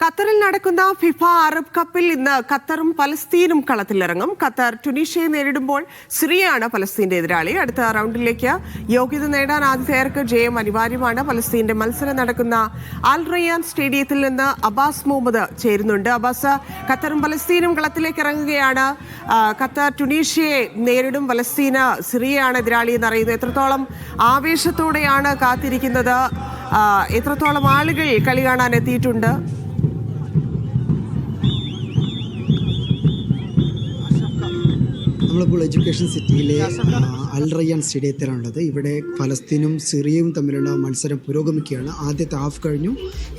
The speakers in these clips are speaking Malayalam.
ഖത്തറിൽ നടക്കുന്ന ഫിഫ അറബ് കപ്പിൽ ഇന്ന് ഖത്തറും പലസ്തീനും കളത്തിലിറങ്ങും. ഖത്തർ ടുണീഷ്യയെ നേരിടുമ്പോൾ സിറിയയാണ് പലസ്തീന്റെ എതിരാളി. അടുത്ത റൗണ്ടിലേക്ക് യോഗ്യത നേടാൻ ആതിഥേയർക്ക് ജയം അനിവാര്യമാണ്. പലസ്തീന്റെ മത്സരം നടക്കുന്ന അൽ റയ്യാൻ സ്റ്റേഡിയത്തിൽ നിന്ന് അബ്ബാസ് മുഹമ്മദ് ചേരുന്നുണ്ട്. അബ്ബാസ്, ഖത്തറും പലസ്തീനും കളത്തിലേക്ക് ഇറങ്ങുകയാണ്. ഖത്തർ ടുണീഷ്യയെ നേരിടും, പലസ്തീന് സിറിയയാണ് എതിരാളി എന്നറിയുന്നു. എത്രത്തോളം ആവേശത്തോടെയാണ് കാത്തിരിക്കുന്നത്? എത്രത്തോളം ആളുകൾ കളി കാണാൻ എത്തിയിട്ടുണ്ട്? നമ്മളിപ്പോൾ എഡ്യൂക്കേഷൻ സിറ്റിയിലെ അൽ റയ്യാൻ സ്റ്റേഡിയത്തിലാണുള്ളത്. ഇവിടെ ഫലസ്തീനും സിറിയയും തമ്മിലുള്ള മത്സരം പുരോഗമിക്കുകയാണ്. ആദ്യത്തെ ഹാഫ് കഴിഞ്ഞു.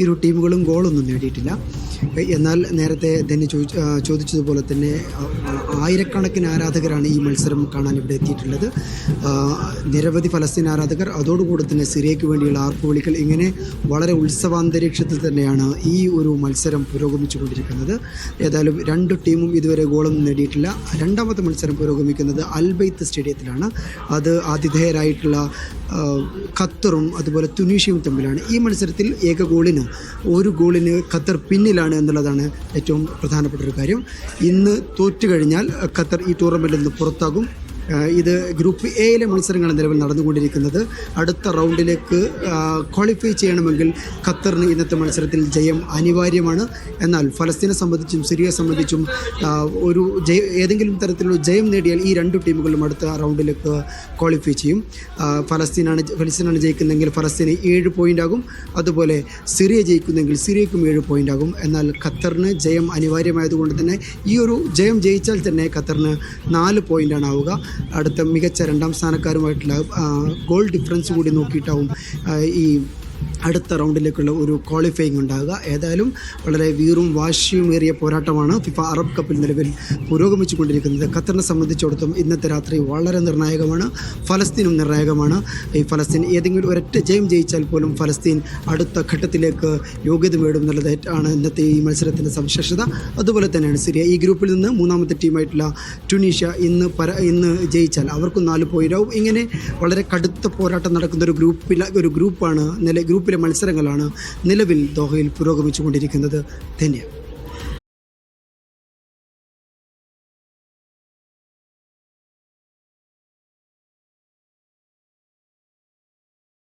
ഇരു ടീമുകളും ഗോളൊന്നും നേടിയിട്ടില്ല. എന്നാൽ നേരത്തെ തന്നെ ചോദിച്ചതുപോലെ തന്നെ ആയിരക്കണക്കിന് ആരാധകരാണ് ഈ മത്സരം കാണാൻ ഇവിടെ എത്തിയിട്ടുള്ളത്. നിരവധി ഫലസ്തീൻ ആരാധകർ, അതോടുകൂടി തന്നെ സിറിയയ്ക്ക് വേണ്ടിയുള്ള ആർപ്പുവിളികൾ, ഇങ്ങനെ വളരെ ഉത്സവാന്തരീക്ഷത്തിൽ തന്നെയാണ് ഈ ഒരു മത്സരം പുരോഗമിച്ചുകൊണ്ടിരിക്കുന്നത്. ഏതായാലും രണ്ട് ടീമും ഇതുവരെ ഗോളൊന്നും നേടിയിട്ടില്ല. രണ്ടാമത്തെ മത്സരം പുരോഗമിക്കുന്നത് അൽ ബൈത്ത് സ്റ്റേഡിയത്തിലാണ്. അത് ആതിഥേയരായിട്ടുള്ള ഖത്തറും അതുപോലെ തുനീഷ്യയും തമ്മിലാണ്. ഈ മത്സരത്തിൽ ഒരു ഗോളിന് ഖത്തർ പിന്നിലാണ് എന്നുള്ളതാണ് ഏറ്റവും പ്രധാനപ്പെട്ട ഒരു കാര്യം. ഇന്ന് തോറ്റു കഴിഞ്ഞാൽ ഖത്തർ ഈ ടൂർണമെൻറ്റിൽ നിന്ന് പുറത്താകും. ഇത് ഗ്രൂപ്പ് എയിലെ മത്സരങ്ങളാണ് നിലവിൽ നടന്നുകൊണ്ടിരിക്കുന്നത്. അടുത്ത റൗണ്ടിലേക്ക് ക്വാളിഫൈ ചെയ്യണമെങ്കിൽ ഖത്തറിന് ഇന്നത്തെ മത്സരത്തിൽ ജയം അനിവാര്യമാണ്. എന്നാൽ ഫലസ്തീനെ സംബന്ധിച്ചും സിറിയയെ സംബന്ധിച്ചും ഏതെങ്കിലും തരത്തിലുള്ള ജയം നേടിയാൽ ഈ രണ്ട് ടീമുകളും അടുത്ത റൗണ്ടിലേക്ക് ക്വാളിഫൈ ചെയ്യും. ഫലസ്തീനാണ് ജയിക്കുന്നതെങ്കിൽ ഫലസ്തീന് 7 പോയിൻ്റ് ആകും. അതുപോലെ സിറിയ ജയിക്കുന്നെങ്കിൽ സിറിയയ്ക്കും 7 പോയിൻ്റ് ആകും. എന്നാൽ ഖത്തറിന് ജയം അനിവാര്യമായതുകൊണ്ട് തന്നെ ഈ ഒരു ജയം ജയിച്ചാൽ തന്നെ ഖത്തറിന് 4 പോയിൻ്റാണ് ആവുക. അടുത്ത മികച്ച രണ്ടാം സ്ഥാനക്കാരുമായിട്ടുള്ള ഗോൾ ഡിഫറൻസ് കൂടി നോക്കിയിട്ടാവും ഈ അടുത്ത റൗണ്ടിലേക്കുള്ള ഒരു ക്വാളിഫയിങ് ഉണ്ടാകുക. ഏതായാലും വളരെ വീറും വാശിയുമേറിയ പോരാട്ടമാണ് ഫിഫ അറബ് കപ്പിൽ നിലവിൽ പുരോഗമിച്ചു കൊണ്ടിരിക്കുന്നത്. ഖത്തറിനെ സംബന്ധിച്ചിടത്തോളം ഇന്നത്തെ രാത്രി വളരെ നിർണായകമാണ്. ഫലസ്തീനും നിർണായകമാണ്. ഈ ഫലസ്തീൻ ഏതെങ്കിലും ഒരൊറ്റ ജയം ജയിച്ചാൽ പോലും ഫലസ്തീൻ അടുത്ത ഘട്ടത്തിലേക്ക് യോഗ്യത നേടും എന്നുള്ളത് ആണ് ഇന്നത്തെ ഈ മത്സരത്തിൻ്റെ സവിശേഷത. അതുപോലെ തന്നെയാണ് സിറിയ. ഈ ഗ്രൂപ്പിൽ നിന്ന് മൂന്നാമത്തെ ടീമായിട്ടുള്ള ടുണീഷ്യ ഇന്ന് ജയിച്ചാൽ അവർക്കും 4 പോയിൻ്റ് ആവും. ഇങ്ങനെ വളരെ കടുത്ത പോരാട്ടം നടക്കുന്ന ഒരു ഗ്രൂപ്പിലെ മത്സരങ്ങളാണ് നിലവിൽ ദോഹയിൽ പുരോഗമിച്ചു കൊണ്ടിരിക്കുന്നത്. ധന്യവാദം.